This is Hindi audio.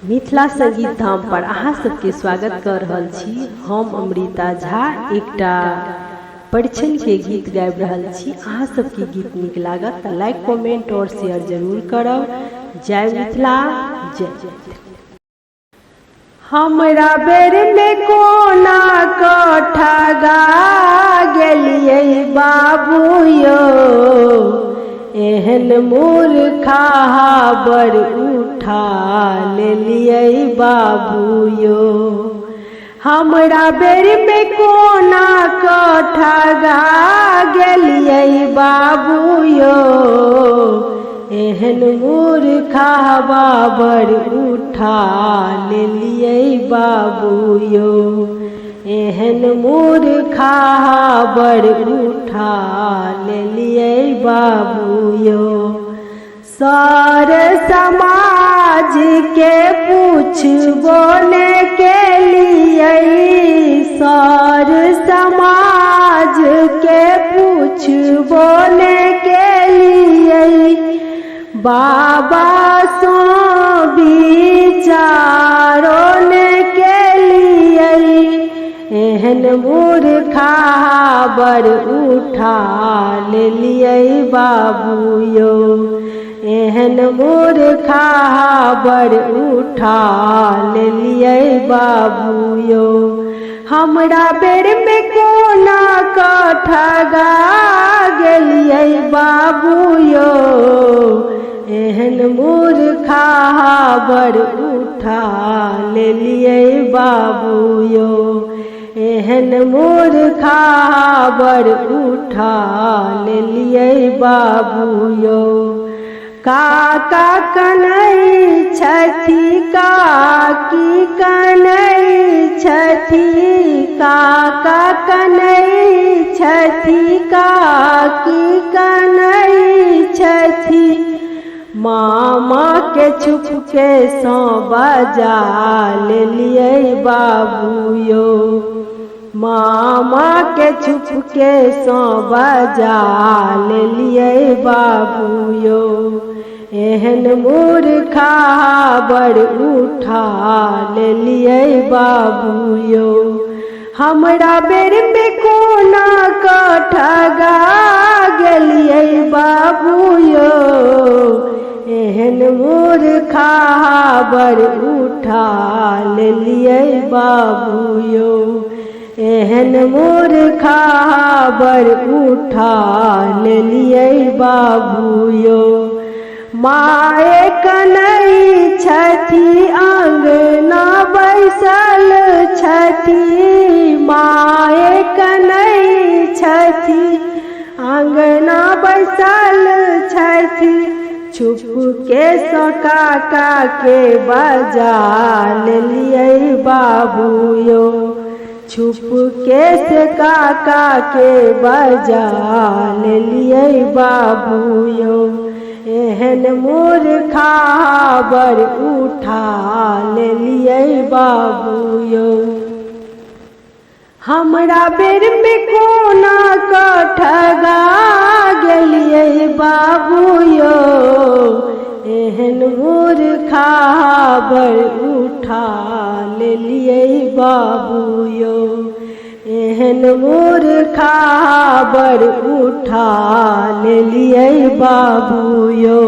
मिथिला संगीत धाम पर अहाँ सबके स्वागत कर रहल छी। हम अमृता झा एकटा परिछन के गीत गाबि रहल छी। अहाँ सबके गीत नीक लागत तऽ लाइक कमेंट और शेयर जरूर करब। जय मिथिला जय। हमरा बेर में कोना कठगा गेलियै बाबू यो, एहन मूर्खा बर उठा लेलियै बाबू यो। हमरा बेर में कोना कठगा गेलियै बाबू यो, एहन मूर्खा बर उठा लेलियै बाबू यो, एहन मूर्खा बर उठा लेलियै बाबू यो। सर समाज के पूछबो ने केलियै, सर समाज के पूछबो ने केलियै, बाबा सो विचारो ने केलियै, एहन मूर्खा बर उठा लेलियै बाबू यो, एहन मूर्खा बर उठा लेलियै बाबू यो। हमरा बेर में कोना कठगा गेलियै बाबू यो, एहन मूर्खा बर उठा लेलियै बाबू यो, एहन मूर्खा बर उठा लेलियै बाबू यो। काका कनै छथि काकी कनै छथि, काका कनै छथि काकी कनै छथि, मामा के छुपके सो बजा लेलियै बाबू यो, मामा के छुपके सो बजा लेलियै बाबू यो, एहन मूर्खा बर उठा लेलियै बाबू यो। हमरा बेर में कोना कठगा गेलियै बाबू यो, एहन मूर्खा बर उठा लेलियै बाबू यो, एहन मूर्खा बर उठा लेलियै बाबू यो। माए कनै छथि आंगना बैसल छथि, माए कनै छथि आंगना बैसल छथि, छुपके सो काका के बजा लेलियै बाबू यो, छुपके से काका के बजा लेलियै बाबू यो, एहन मूर्खा बर उठा लेलियै बाबू यो। हमरा बेर में कोना कठगा गेलियै बाबू यो, एहन मूर्खा बर उठा लेलियै बाबू यो, एहन मूर्खा बर उठा लेलियै बाबू यो।